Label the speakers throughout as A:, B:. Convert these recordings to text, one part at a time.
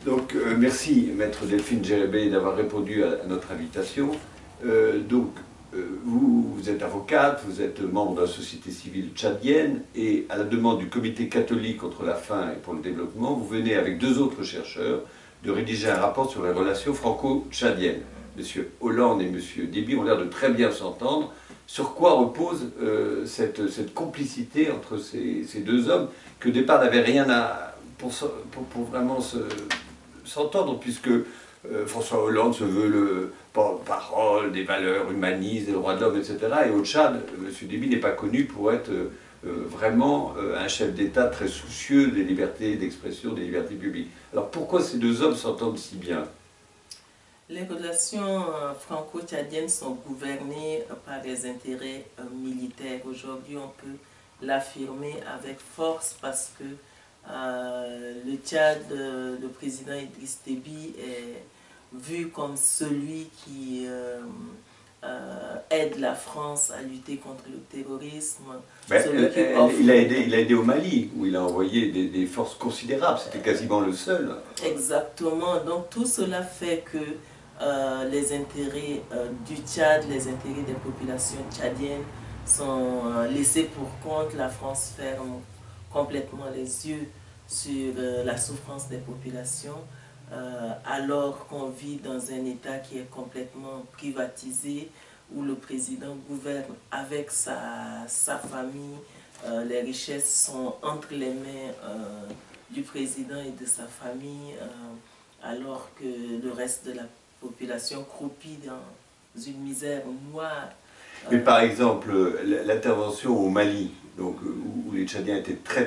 A: Donc, merci, Maître Delphine Djerébé, d'avoir répondu à notre invitation. Vous êtes avocate, vous êtes membre de la société civile tchadienne, et à la demande du Comité catholique contre la faim et pour le développement, vous venez avec deux autres chercheurs de rédiger un rapport sur les relations franco-tchadiennes. Monsieur Hollande et Monsieur Déby ont l'air de très bien s'entendre. Sur quoi repose cette complicité entre ces deux hommes, qui au départ n'avaient rien à, pour vraiment s'entendre, puisque François Hollande se veut le porte-parole des valeurs humanistes, des droits de l'homme, etc. Et au Tchad, M. Déby n'est pas connu pour être vraiment un chef d'État très soucieux des libertés d'expression, des libertés publiques. Alors pourquoi ces deux hommes s'entendent si bien?
B: Les relations franco-tchadiennes sont gouvernées par des intérêts militaires. Aujourd'hui, on peut l'affirmer avec force parce que le Tchad, le président Idriss Déby est vu comme celui qui aide la France à lutter contre le terrorisme.
A: Il a aidé au Mali, où il a envoyé des forces considérables, c'était quasiment le seul.
B: Exactement, donc tout cela fait que les intérêts du Tchad, les intérêts des populations tchadiennes sont laissés pour compte. La France ferme complètement les yeux sur la souffrance des populations, alors qu'on vit dans un État qui est complètement privatisé, où le président gouverne avec sa famille. Les richesses sont entre les mains du président et de sa famille, alors que le reste de la population croupit dans une misère noire.
A: Mais par exemple, l'intervention au Mali, donc, où les Tchadiens étaient très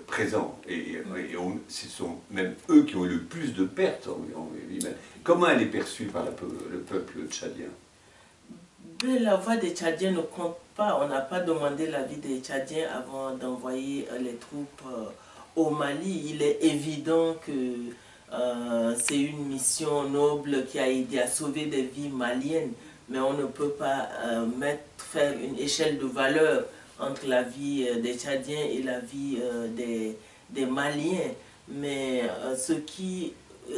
A: présents, et ce sont même eux qui ont eu le plus de pertes en vie humaine. Comment elle est perçue par le peuple tchadien?
B: La voix des Tchadiens ne compte pas. On n'a pas demandé l'avis des Tchadiens avant d'envoyer les troupes au Mali. Il est évident que c'est une mission noble qui a aidé à sauver des vies maliennes, mais on ne peut pas faire une échelle de valeur entre la vie des Tchadiens et la vie des Maliens. Mais ce qui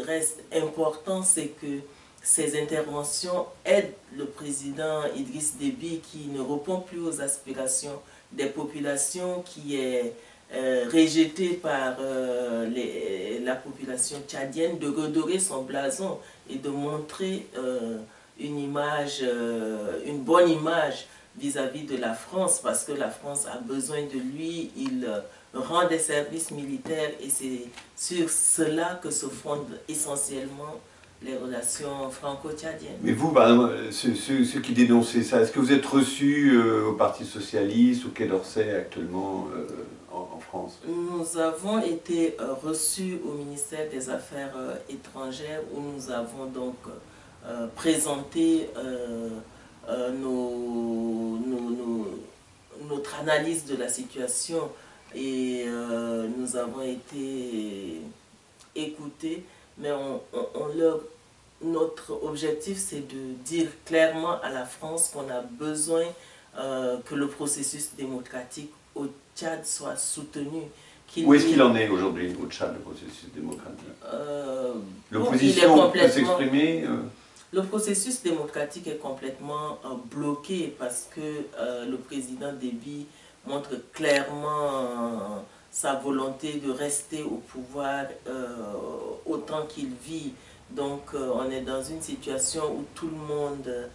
B: reste important, c'est que ces interventions aident le président Idriss Déby, qui ne répond plus aux aspirations des populations, qui est rejeté par la population tchadienne, de redorer son blason et de montrer une bonne image vis-à-vis de la France, parce que la France a besoin de lui. Il rend des services militaires et c'est sur cela que se fondent essentiellement les relations franco-tchadiennes.
A: Mais vous, par exemple, ceux qui dénonçaient ça, est-ce que vous êtes reçus au Parti Socialiste, au Quai d'Orsay actuellement en France?
B: Nous avons été reçus au ministère des Affaires étrangères, où nous avons donc présenté notre analyse de la situation, et nous avons été écoutés, mais notre objectif, c'est de dire clairement à la France qu'on a besoin que le processus démocratique au Tchad soit soutenu.
A: Où est-ce qu'il en est aujourd'hui au Tchad, le processus démocratique? L'opposition peut s'exprimer
B: Le processus démocratique est complètement bloqué parce que le président Déby montre clairement sa volonté de rester au pouvoir autant qu'il vit. Donc on est dans une situation où tout le monde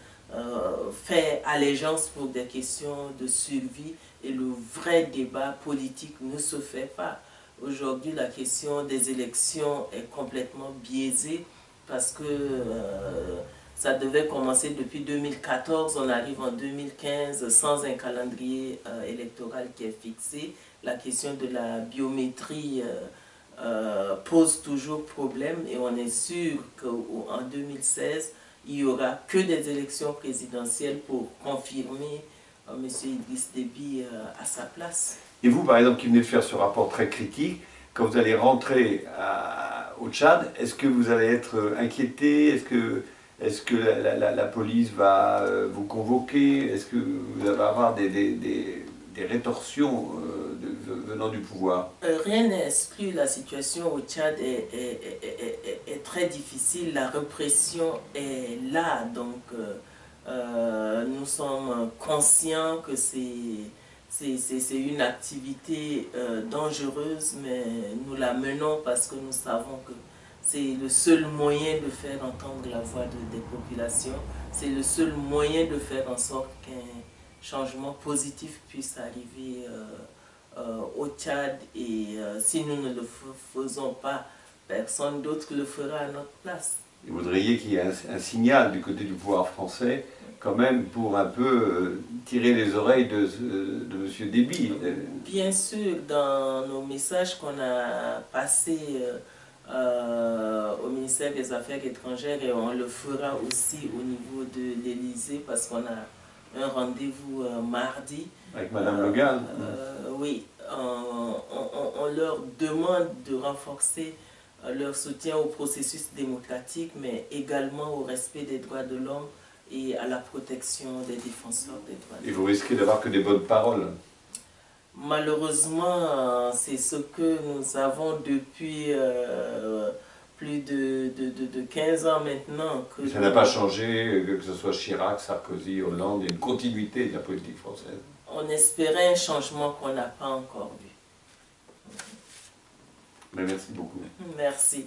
B: fait allégeance pour des questions de survie, et le vrai débat politique ne se fait pas. Aujourd'hui, la question des élections est complètement biaisée parce que ça devait commencer depuis 2014, on arrive en 2015 sans un calendrier électoral qui est fixé. La question de la biométrie pose toujours problème, et on est sûr qu'en 2016, il n'y aura que des élections présidentielles pour confirmer M. Idriss Déby à sa place.
A: Et vous, par exemple, qui venez de faire ce rapport très critique, quand vous allez rentrer au Tchad, est-ce que vous allez être inquiété? Est-ce que la police va vous convoquer? Est-ce que vous allez avoir des des rétorsions venant du pouvoir.
B: Rien n'est exclu, la situation au Tchad est très difficile, la répression est là, donc nous sommes conscients que c'est une activité dangereuse, mais nous la menons parce que nous savons que c'est le seul moyen de faire entendre la voix des populations, c'est le seul moyen de faire en sorte qu'un changement positif puisse arriver au Tchad, et si nous ne le faisons pas, personne d'autre le fera à notre place.
A: Vous voudriez qu'il y ait un signal du côté du pouvoir français, quand même, pour un peu tirer les oreilles de M. Déby.
B: Bien sûr, dans nos messages qu'on a passés au ministère des Affaires étrangères, et on le fera aussi au niveau de l'Élysée, parce qu'on a un rendez-vous mardi.
A: Avec Mme Le Gall.
B: Oui, on leur demande de renforcer leur soutien au processus démocratique, mais également au respect des droits de l'homme et à la protection des défenseurs des droits de l'homme.
A: Et vous risquez d'avoir que des bonnes paroles.
B: Malheureusement, c'est ce que nous avons depuis plus de 15 ans maintenant.
A: Ça n'a pas changé, que ce soit Chirac, Sarkozy, Hollande, il y a une continuité de la politique française.
B: On espérait un changement qu'on n'a pas encore vu.
A: Mais merci beaucoup.
B: Merci.